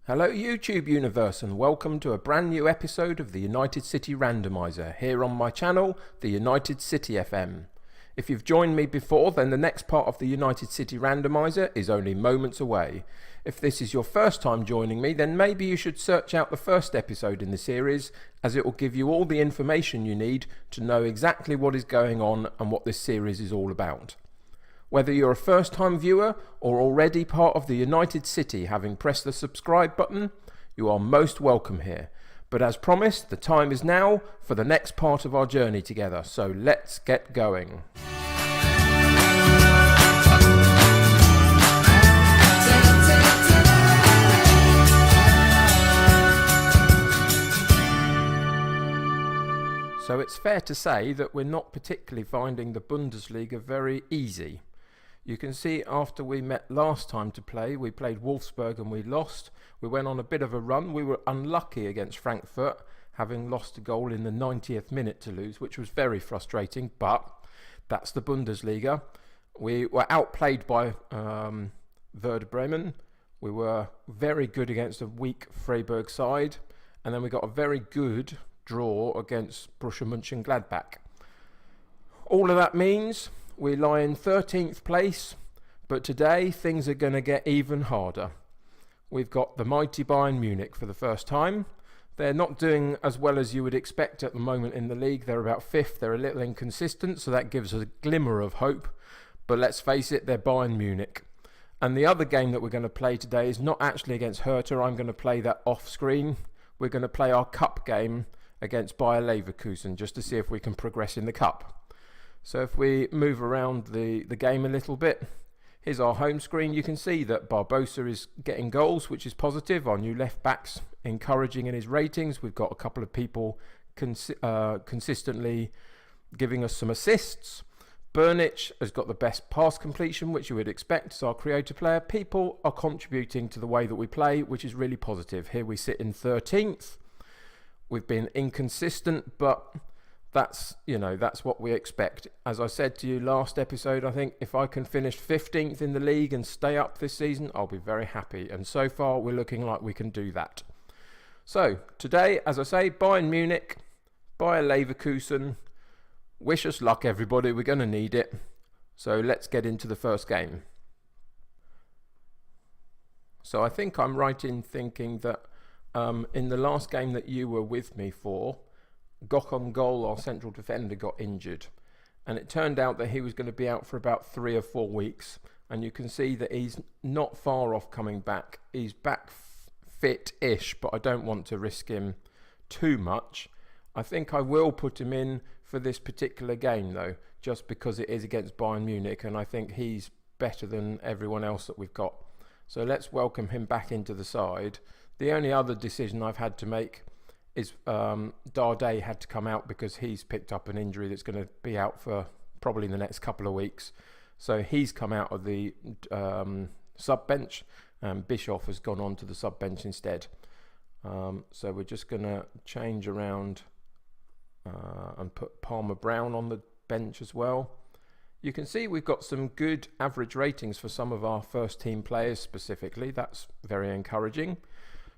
Hello YouTube universe and welcome to a brand new episode of the United City Randomiser here on my channel, the United City FM. If you've joined me before, then the next part of the United City Randomiser is only moments away. If this is your first time joining me, then maybe you should search out the first episode in the series, as it will give you all the information you need to know exactly what is going on and what this series is all about. Whether you're a first-time viewer or already part of the United City, having pressed the subscribe button, you are most welcome here. But as promised, the time is now for the next part of our journey together, so let's get going. So it's fair to say that we're not particularly finding the Bundesliga very easy. You can see after we met last time to play, we played Wolfsburg and we lost. We went on a bit of a run. We were unlucky against Frankfurt, having lost a goal in the 90th minute to lose, which was very frustrating, but that's the Bundesliga. We were outplayed by Werder Bremen. We were very good against a weak Freiburg side, and then we got a very good draw against Borussia Mönchengladbach. All of that means we lie in 13th place, but today things are going to get even harder. We've got the mighty Bayern Munich for the first time. They're not doing as well as you would expect at the moment in the league. They're about 5th. They're a little inconsistent, so that gives us a glimmer of hope. But let's face it, they're Bayern Munich. And the other game that we're going to play today is not actually against Hertha. I'm going to play that off screen. We're going to play our cup game against Bayer Leverkusen just to see if we can progress in the cup. So if we move around the game a little bit, here's our home screen. You can see that Barbosa is getting goals, which is positive. Our new left back's encouraging in his ratings. We've got a couple of people consistently giving us some assists. Burnich has got the best pass completion, which you would expect as our creative player. People are contributing to the way that we play, which is really positive. Here we sit in 13th. We've been inconsistent, but that's what we expect. As I said to you last episode, I think if I can finish 15th in the league and stay up this season, I'll be very happy. And so far, we're looking like we can do that. So today, as I say, Bayern Munich, Bayer Leverkusen. Wish us luck, everybody. We're going to need it. So let's get into the first game. So I think I'm right in thinking that in the last game that you were with me for, Gokhan Gol, our central defender, got injured, and it turned out that he was going to be out for about 3 or 4 weeks, and you can see that he's not far off coming back. He's back fit-ish, but I don't want to risk him too much. I think I will put him in for this particular game though, just because it is against Bayern Munich, and I think he's better than everyone else that we've got. So let's welcome him back into the side. The only other decision I've had to make is Dardé had to come out because he's picked up an injury that's going to be out for probably the next couple of weeks. So he's come out of the sub bench, and Bischoff has gone on to the sub bench instead. So we're just going to change around and put Palmer Brown on the bench as well. You can see we've got some good average ratings for some of our first team players specifically. That's very encouraging.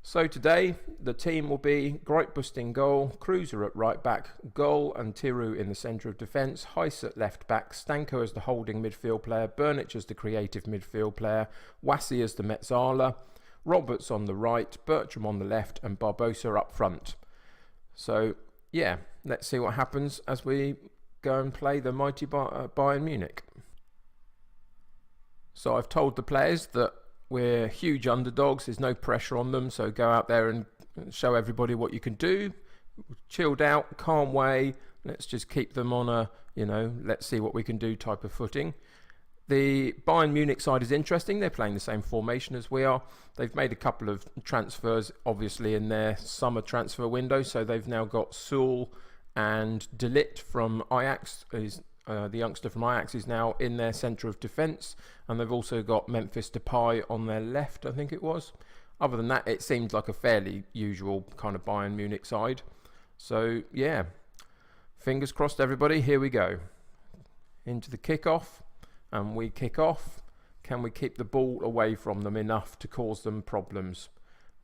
So today, the team will be Greutbust in goal, Kreuzer at right back, Goal and Tiru in the centre of defence, Heiss at left back, Stanko as the holding midfield player, Burnich as the creative midfield player, Wassi as the Metzala, Roberts on the right, Bertram on the left, and Barbosa up front. So, yeah, let's see what happens as we go and play the mighty Bayern Munich. So I've told the players that we're huge underdogs, there's no pressure on them, so go out there and show everybody what you can do. Chilled out, calm way, let's just keep them on a, let's see what we can do type of footing. The Bayern Munich side is interesting, they're playing the same formation as we are. They've made a couple of transfers, obviously, in their summer transfer window, so they've now got Sewell and De Ligt from Ajax, the youngster from Ajax is now in their centre of defence, and they've also got Memphis Depay on their left, I think it was. Other than that, it seems like a fairly usual kind of Bayern Munich side. So, yeah, fingers crossed, everybody. Here we go. Into the kick-off, and we kick off. Can we keep the ball away from them enough to cause them problems?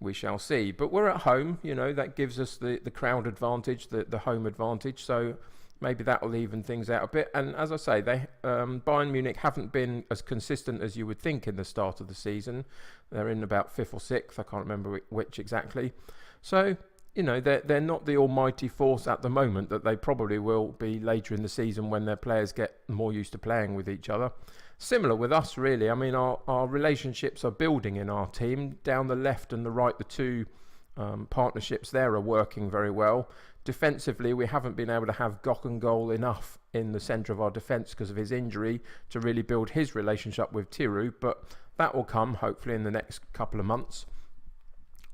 we shall see. But we're at home, that gives us the crowd advantage, the home advantage. So maybe that will even things out a bit. And as I say, Bayern Munich haven't been as consistent as you would think in the start of the season. They're in about 5th or 6th. I can't remember which exactly. So, they're not the almighty force at the moment that they probably will be later in the season when their players get more used to playing with each other. Similar with us, really. I mean, our relationships are building in our team. Down the left and the right, the two partnerships there are working very well. Defensively, we haven't been able to have Gockengol enough in the centre of our defence because of his injury to really build his relationship with Tiru, but that will come hopefully in the next couple of months.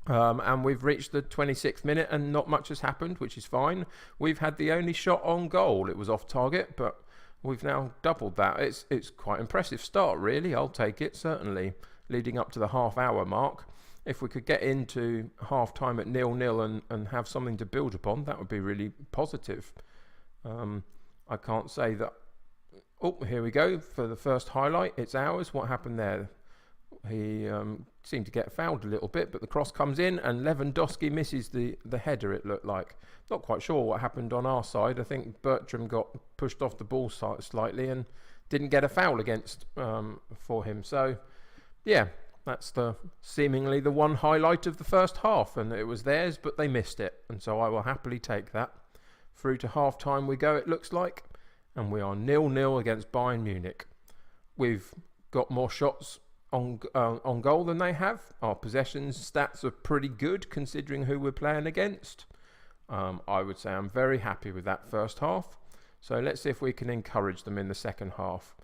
And we've reached the 26th minute and not much has happened, which is fine. We've had the only shot on goal. It was off target, but we've now doubled that. It's quite impressive start, really. I'll take it, certainly, leading up to the half-hour mark. If we could get into half-time at 0-0 and have something to build upon, that would be really positive. I can't say that... Oh, here we go for the first highlight. It's ours. What happened there? He seemed to get fouled a little bit, but the cross comes in and Lewandowski misses the header, it looked like. Not quite sure what happened on our side. I think Bertram got pushed off the ball slightly and didn't get a foul against for him. So, yeah, that's seemingly the one highlight of the first half, and it was theirs, but they missed it. And so I will happily take that. Through to half-time we go, it looks like, and we are 0-0 against Bayern Munich. We've got more shots on goal than they have. Our possessions stats are pretty good considering who we're playing against. I would say I'm very happy with that first half. So let's see if we can encourage them in the second half.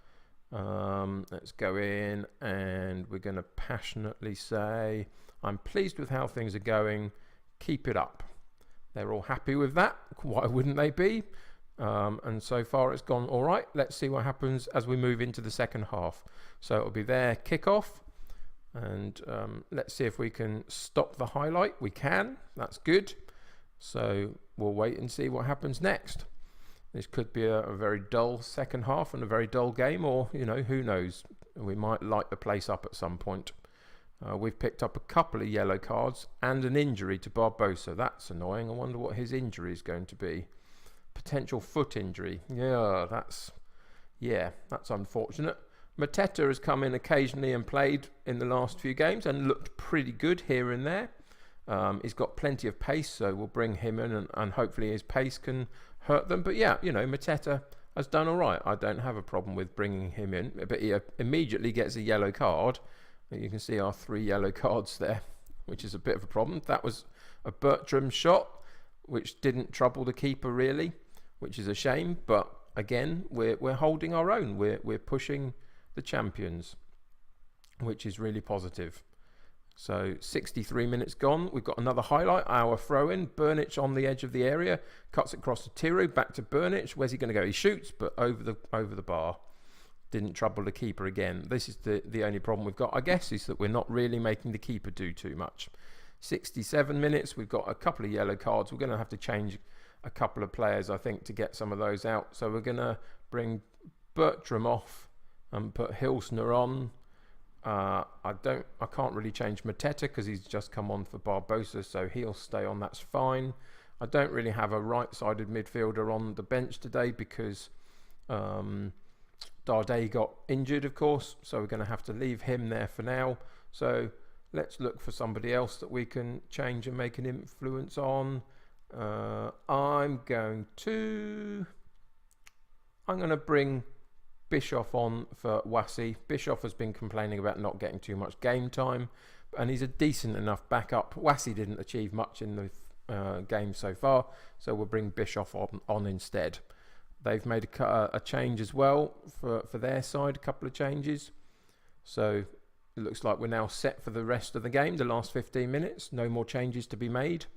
Let's go in and we're going to passionately say, I'm pleased with how things are going. Keep it up. They're all happy with that. Why wouldn't they be? And so far it's gone all right. Let's see what happens as we move into the second half. So it'll be their kick-off. And let's see if we can stop the highlight. We can. That's good. So we'll wait and see what happens next. This could be a very dull second half and a very dull game, or, who knows. We might light the place up at some point. We've picked up a couple of yellow cards and an injury to Barbosa. That's annoying. I wonder what his injury is going to be. Potential foot injury. That's unfortunate. Mateta has come in occasionally and played in the last few games and looked pretty good here and there. He's got plenty of pace, so we'll bring him in and hopefully his pace can hurt them. But yeah, Mateta has done all right. I don't have a problem with bringing him in, but he immediately gets a yellow card. You can see our 3 yellow cards there, which is a bit of a problem. That was a Bertram shot, which didn't trouble the keeper really, which is a shame. But again, we're holding our own. We're pushing the champions, which is really positive. So 63 minutes gone. We've got another highlight. Our throw-in. Burnich on the edge of the area. Cuts across to Tiru. Back to Burnich. Where's he going to go? He shoots, but over the bar. Didn't trouble the keeper again. This is the only problem we've got, I guess, is that we're not really making the keeper do too much. 67 minutes. We've got a couple of yellow cards. We're going to have to change a couple of players, I think, to get some of those out. So we're going to bring Bertram off and put Hilsner on. I can't really change Mateta because he's just come on for Barbosa, so he'll stay on. That's fine. I don't really have a right-sided midfielder on the bench today because Dardé got injured, of course, so we're going to have to leave him there for now. So let's look for somebody else that we can change and make an influence on. I'm going to bring Bischoff on for Wassi. Bischoff has been complaining about not getting too much game time, and he's a decent enough backup. Wassi didn't achieve much in the game so far, so we'll bring Bischoff on instead. They've made a change as well for their side, a couple of changes. So it looks like we're now set for the rest of the game, the last 15 minutes. No more changes to be made.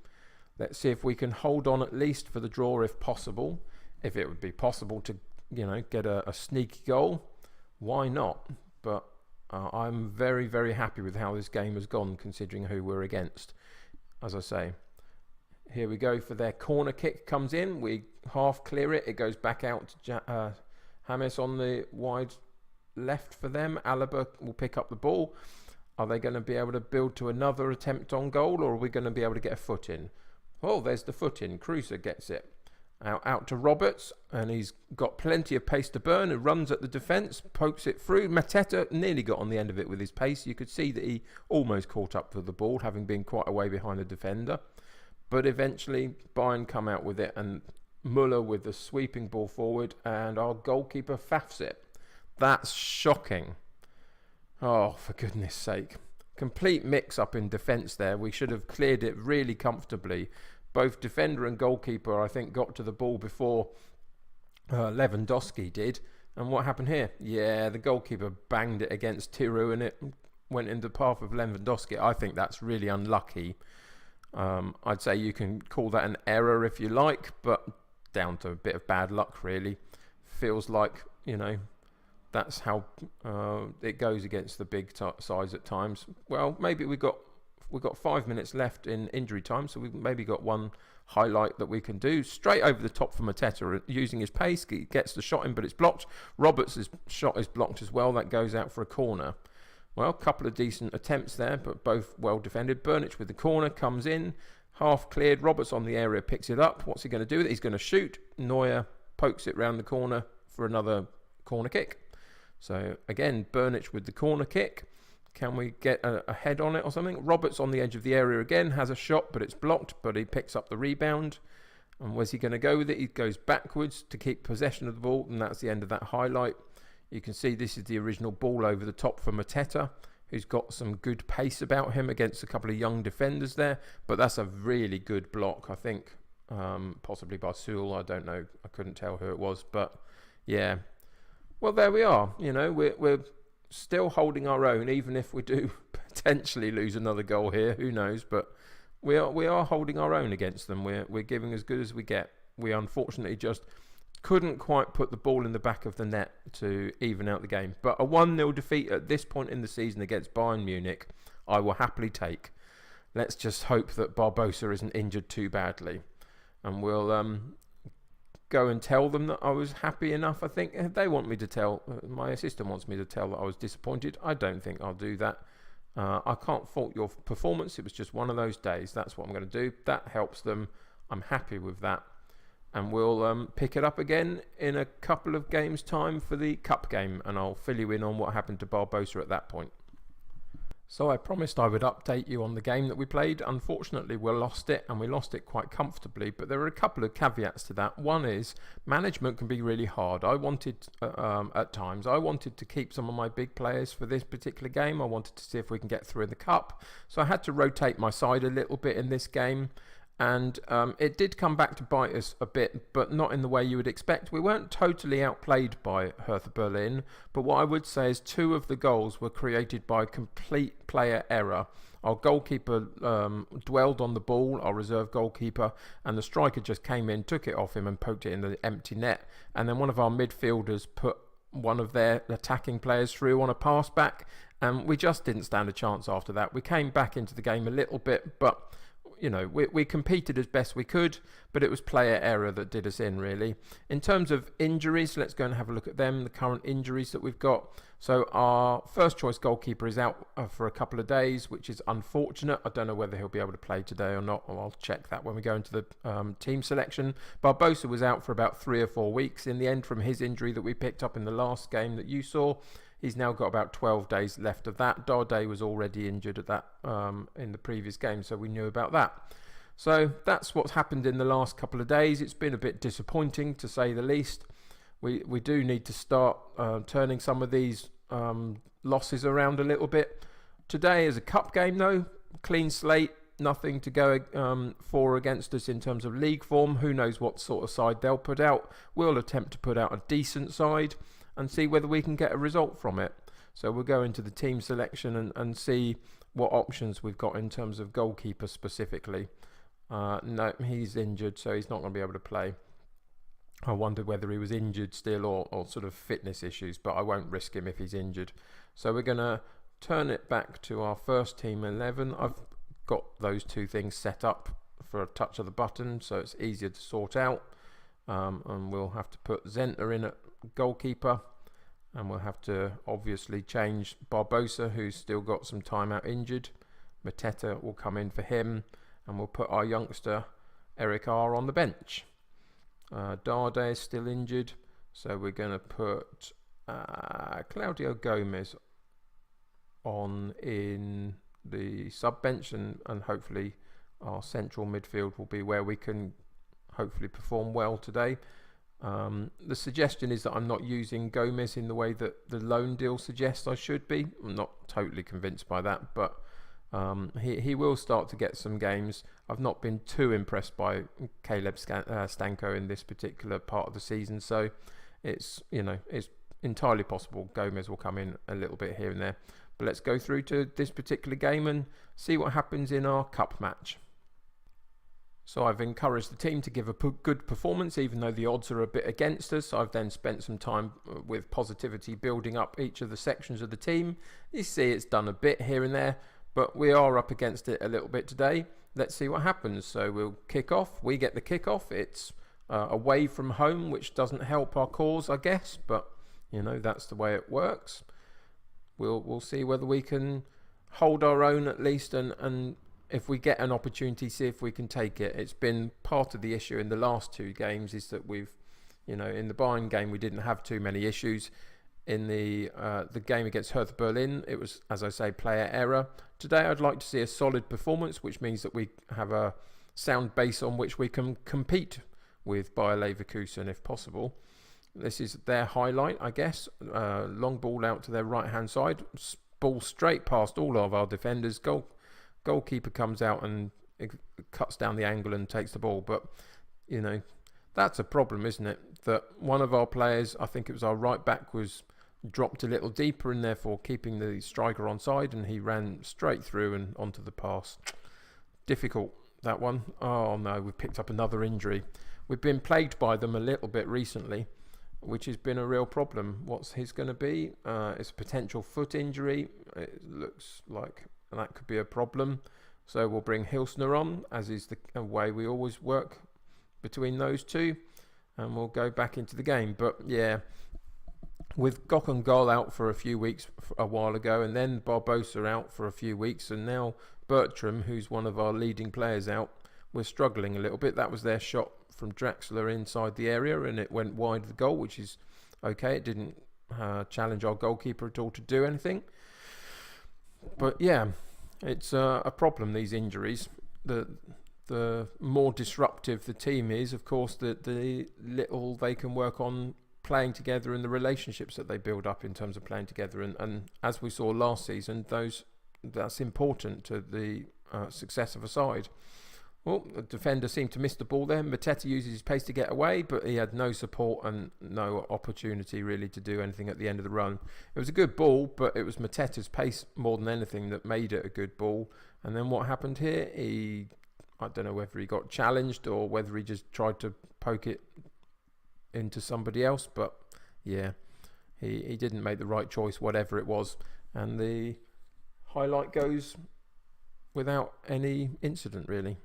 Let's see if we can hold on at least for the draw if possible. If it would be possible to get a sneaky goal, why not? But I'm very, very happy with how this game has gone, considering who we're against. As I say, here we go for their corner kick. Comes in, we half clear it. It goes back out to James on the wide left for them. Alaba will pick up the ball. Are they going to be able to build to another attempt on goal, or are we going to be able to get a foot in? Oh, there's the foot in. Kruse gets it. Out to Roberts, and he's got plenty of pace to burn, and runs at the defence, pokes it through. Mateta nearly got on the end of it with his pace. You could see that he almost caught up to the ball, having been quite a way behind the defender. But eventually, Bayern come out with it, and Müller with the sweeping ball forward, and our goalkeeper faffs it. That's shocking. Oh, for goodness sake. Complete mix-up in defence there. We should have cleared it really comfortably. Both defender and goalkeeper, I think, got to the ball before Lewandowski did. And what happened here? Yeah, the goalkeeper banged it against Tiru, and it went into the path of Lewandowski. I think that's really unlucky. I'd say you can call that an error if you like, but down to a bit of bad luck, really. Feels like, that's how it goes against the big sides at times. Well, maybe we've got 5 minutes left in injury time, so we've maybe got one highlight that we can do. Straight over the top for Mateta, using his pace, he gets the shot in, but it's blocked. Roberts' shot is blocked as well. That goes out for a corner. Well, a couple of decent attempts there, but both well defended. Burnich with the corner, comes in, half cleared. Roberts on the area, picks it up. What's he going to do with it? He's going to shoot. Neuer pokes it round the corner for another corner kick. So again, Burnich with the corner kick. Can we get a head on it or something? Roberts on the edge of the area again, has a shot, but it's blocked, but he picks up the rebound. And where's he going to go with it? He goes backwards to keep possession of the ball, and that's the end of that highlight. You can see this is the original ball over the top for Mateta, who's got some good pace about him against a couple of young defenders there. But that's a really good block, I think, possibly by Sewell. I don't know. I couldn't tell who it was, but yeah. Well, there we are. We're still holding our own, even if we do potentially lose another goal here. Who knows? But we are holding our own against them. We're giving as good as we get. We unfortunately just couldn't quite put the ball in the back of the net to even out the game. But a 1-0 defeat at this point in the season against Bayern Munich, I will happily take. Let's just hope that Barbosa isn't injured too badly, and we'll go and tell them that I was happy enough. I think they want me to tell, my assistant wants me to tell that I was disappointed. I don't think I'll do that. I can't fault your performance. It was just one of those days. That's what I'm going to do. That helps them. I'm happy with that. And we'll pick it up again in a couple of games' time for the cup game, and I'll fill you in on what happened to Barbosa at that point. So I promised I would update you on the game that we played. Unfortunately, we lost it, and we lost it quite comfortably, but there are a couple of caveats to that. One is management can be really hard. I wanted, at times, to keep some of my big players for this particular game. I wanted to see if we can get through in the cup. So I had to rotate my side a little bit in this game. And it did come back to bite us a bit, but not in the way you would expect. We weren't totally outplayed by Hertha Berlin, but what I would say is 2 of the goals were created by complete player error. Our goalkeeper dwelled on the ball, our reserve goalkeeper, and the striker just came in, took it off him and poked it in the empty net. And then one of our midfielders put one of their attacking players through on a pass back, and we just didn't stand a chance after that. We came back into the game a little bit, but we competed as best we could, but it was player error that did us in, really. In terms of injuries, let's go and have a look at them, the current injuries that we've got. So our first choice goalkeeper is out for a couple of days, which is unfortunate. I don't know whether he'll be able to play today or not. I'll check that when we go into the team selection. Barbosa was out for about 3 or 4 weeks in the end from his injury that we picked up in the last game that you saw. He's now got about 12 days left of that. Dardé was already injured at that in the previous game, so we knew about that. So that's what's happened in the last couple of days. It's been a bit disappointing, to say the least. We do need to start turning some of these losses around a little bit. Today is a cup game, though. Clean slate. Nothing to go for against us in terms of league form. Who knows what sort of side they'll put out. We'll attempt to put out a decent side and see whether we can get a result from it. So we'll go into the team selection and see what options we've got in terms of goalkeeper specifically. No, he's injured, so he's not going to be able to play. I wondered whether he was injured still or sort of fitness issues, but I won't risk him if he's injured. So we're going to turn it back to our first team 11. I've got those 2 things set up for a touch of the button, so it's easier to sort out. And we'll have to put Zentner in at goalkeeper, And we'll have to obviously change Barbosa, who's still got some time out injured. Mateta will come in for him, and we'll put our youngster Eric R on the bench. Dade is still injured, so we're going to put Claudio Gomez on in the sub bench, and hopefully our central midfield will be where we can hopefully perform well today. The suggestion is that I'm not using Gomez in the way that the loan deal suggests I should be. I'm not totally convinced by that, but he will start to get some games. I've not been too impressed by Caleb Stanko in this particular part of the season, so it's entirely possible Gomez will come in a little bit here and there. But let's go through to this particular game and see what happens in our cup match. So I've encouraged the team to give a good performance, even though the odds are a bit against us. I've then spent some time with positivity building up each of the sections of the team. You see it's done a bit here and there, but we are up against it a little bit today. Let's see what happens. So we'll kick off. We get the kick-off. It's away from home, which doesn't help our cause, I guess, but that's the way it works. We'll see whether we can hold our own at least, and if we get an opportunity, see if we can take it. It's been part of the issue in the last two games is that we've, in the Bayern game we didn't have too many issues. In the game against Hertha Berlin, it was, as I say, player error. Today I'd like to see a solid performance, which means that we have a sound base on which we can compete with Bayer Leverkusen if possible. This is their highlight, I guess. Long ball out to their right-hand side. Ball straight past all of our defenders. Goalkeeper comes out and cuts down the angle and takes the ball. But, that's a problem, isn't it? That one of our players, I think it was our right back, was dropped a little deeper and therefore keeping the striker on side, and he ran straight through and onto the pass. Difficult, that one. Oh no, we've picked up another injury. We've been plagued by them a little bit recently, which has been a real problem. What's his going to be? It's a potential foot injury. It looks like that could be a problem. So we'll bring Hilsner on, as is the way we always work between those two, and we'll go back into the game. But yeah, with Gokongol out for a few weeks a while ago, and then Barbosa out for a few weeks, and now Bertram, who's one of our leading players, out, we're struggling a little bit. That was their shot from Draxler inside the area, and it went wide of the goal, which is okay. It didn't challenge our goalkeeper at all to do anything. But yeah, it's a problem, these injuries. The more disruptive the team is, of course, the little they can work on playing together and the relationships that they build up in terms of playing together. And as we saw last season, that's important to the success of a side. Well, the defender seemed to miss the ball there. Mateta uses his pace to get away, but he had no support and no opportunity really to do anything at the end of the run. It was a good ball, but it was Mateta's pace more than anything that made it a good ball. And then what happened here? I don't know whether he got challenged or whether he just tried to poke it into somebody else, but yeah, he didn't make the right choice, whatever it was. And the highlight goes without any incident, really.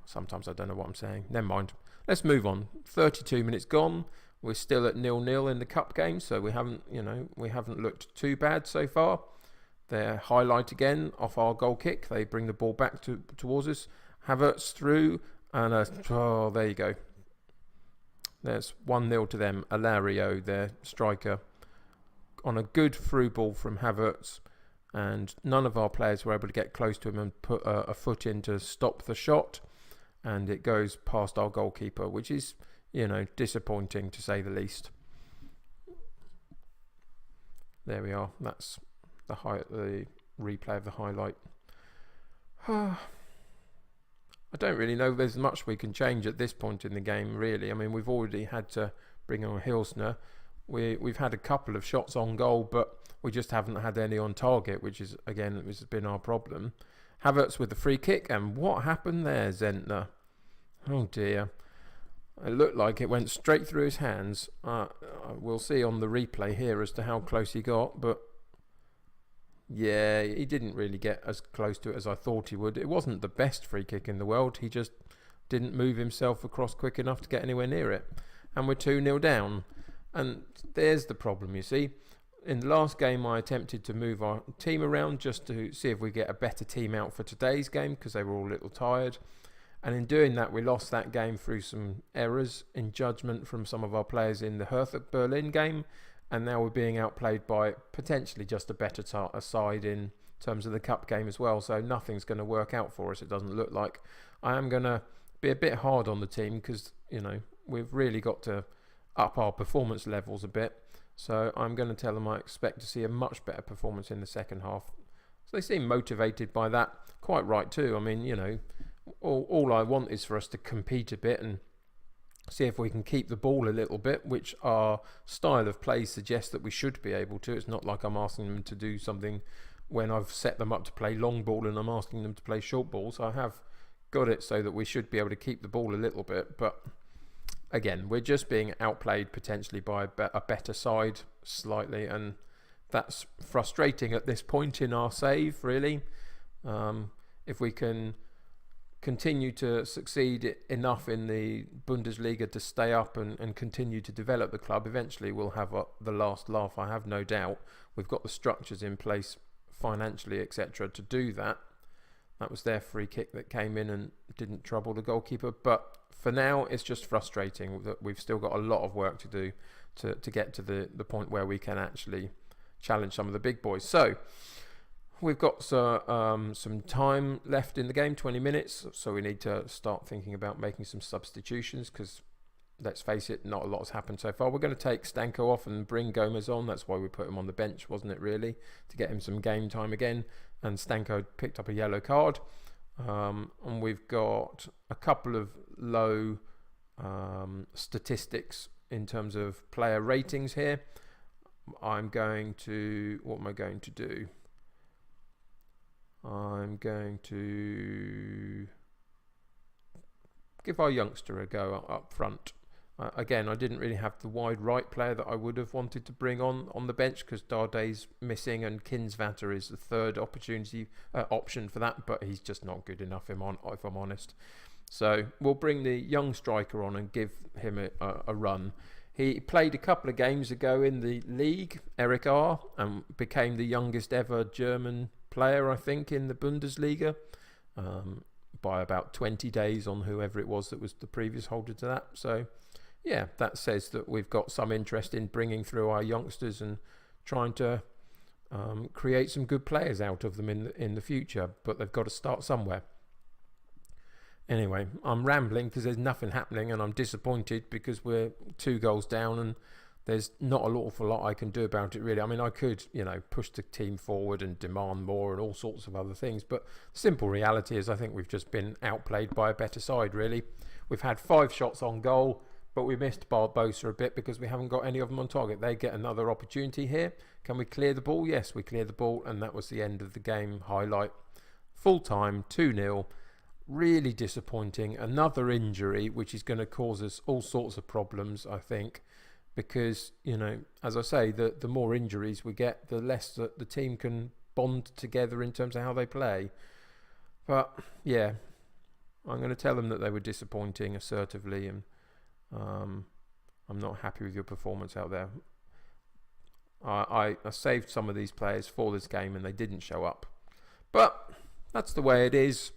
Sometimes I don't know what I'm saying. Never mind. Let's move on. 32 minutes gone. We're still at 0-0 in the cup game, so we haven't looked too bad so far. Their highlight again off our goal kick. They bring the ball back towards us. Havertz through, and there you go. There's 1-0 to them. Alario, their striker, on a good through ball from Havertz, and none of our players were able to get close to him and put a foot in to stop the shot, and it goes past our goalkeeper, which is, disappointing to say the least. There we are. That's the replay of the highlight. I don't really know there's much we can change at this point in the game, really. I mean, we've already had to bring on Hilsner. We've had a couple of shots on goal, but we just haven't had any on target, which is, again, has been our problem. Havertz with the free kick, and what happened there, Zentner? Oh dear. It looked like it went straight through his hands. We'll see on the replay here as to how close he got, but yeah, he didn't really get as close to it as I thought he would. It wasn't the best free kick in the world. He just didn't move himself across quick enough to get anywhere near it. And we're 2-0 down. And there's the problem, you see. In the last game, I attempted to move our team around just to see if we get a better team out for today's game, because they were all a little tired. And in doing that, we lost that game through some errors in judgment from some of our players in the Hertha Berlin game. And now we're being outplayed by potentially just a better side in terms of the cup game as well. So nothing's going to work out for us, it doesn't look like. I am going to be a bit hard on the team because, you know, we've really got to up our performance levels a bit. So I'm going to tell them I expect to see a much better performance in the second half. So they seem motivated by that. Quite right too. I mean, you know, all I want is for us to compete a bit and see if we can keep the ball a little bit, which our style of play suggests that we should be able to. It's not like I'm asking them to do something when I've set them up to play long ball and I'm asking them to play short ball. So I have got it so that we should be able to keep the ball a little bit. But again, we're just being outplayed potentially by a better side slightly, and that's frustrating at this point in our save, really. If we can continue to succeed enough in the Bundesliga to stay up and continue to develop the club, eventually we'll have the last laugh, I have no doubt. We've got the structures in place financially, etc., to do that. That was their free kick that came in and didn't trouble the goalkeeper. But for now, it's just frustrating that we've still got a lot of work to do to get to the point where we can actually challenge some of the big boys. So we've got some time left in the game, 20 minutes. So we need to start thinking about making some substitutions because, let's face it, not a lot has happened so far. We're going to take Stanko off and bring Gomez on. That's why we put him on the bench, wasn't it, really? To get him some game time again. And Stanko picked up a yellow card. And we've got a couple of low statistics in terms of player ratings here. What am I going to do? I'm going to give our youngster a go up front. Again, I didn't really have the wide right player that I would have wanted to bring on the bench because Darde's missing and Kinsvatter is the third option for that, but he's just not good enough if I'm honest. So we'll bring the young striker on and give him a run. He played a couple of games ago in the league, Eric R, and became the youngest ever German player, I think, in the Bundesliga by about 20 days on whoever it was that was the previous holder to that. So yeah, that says that we've got some interest in bringing through our youngsters and trying to create some good players out of them in the future, but they've got to start somewhere. Anyway, I'm rambling because there's nothing happening and I'm disappointed because we're 2 goals down and there's not an awful lot I can do about it, really. I mean, I could, you know, push the team forward and demand more and all sorts of other things, but the simple reality is I think we've just been outplayed by a better side, really. We've had 5 shots on goal, but we missed Barbosa a bit because we haven't got any of them on target. They get another opportunity here. Can we clear the ball? Yes, we clear the ball, and that was the end of the game highlight. Full time, 2-0. Really disappointing. Another injury, which is going to cause us all sorts of problems, I think, because, you know, as I say, the more injuries we get, the less that the team can bond together in terms of how they play. But yeah, I'm going to tell them that they were disappointing assertively, and I'm not happy with your performance out there. I saved some of these players for this game and they didn't show up, but that's the way it is.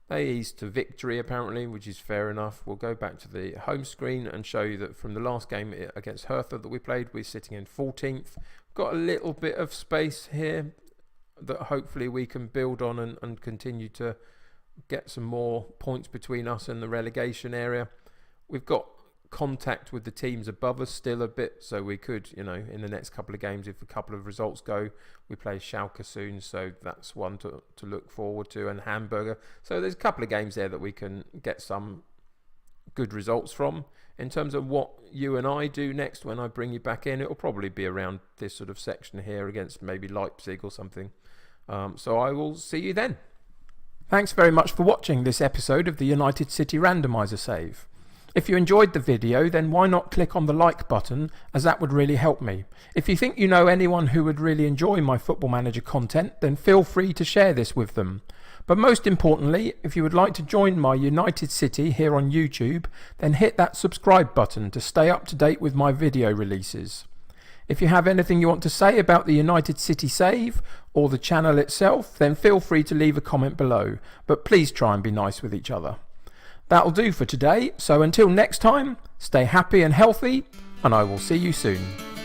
They eased to victory apparently, which is fair enough. We'll go back to the home screen and show you that from the last game against Hertha that we played, we're sitting in 14th. Got a little bit of space here that hopefully we can build on and continue to get some more points between us and the relegation area. We've got contact with the teams above us still a bit, so we could, you know, in the next couple of games, if a couple of results go, we play Schalke soon, so that's one to look forward to, and Hamburger. So there's a couple of games there that we can get some good results from. In terms of what you and I do next when I bring you back in, it'll probably be around this sort of section here against maybe Leipzig or something. So I will see you then. Thanks very much for watching this episode of the United City Randomiser save. If you enjoyed the video, then why not click on the like button, as that would really help me. If you think you know anyone who would really enjoy my Football Manager content, then feel free to share this with them. But most importantly, if you would like to join my United City here on YouTube, then hit that subscribe button to stay up to date with my video releases. If you have anything you want to say about the United City save or the channel itself, then feel free to leave a comment below, but please try and be nice with each other. That'll do for today, so until next time, stay happy and healthy, and I will see you soon.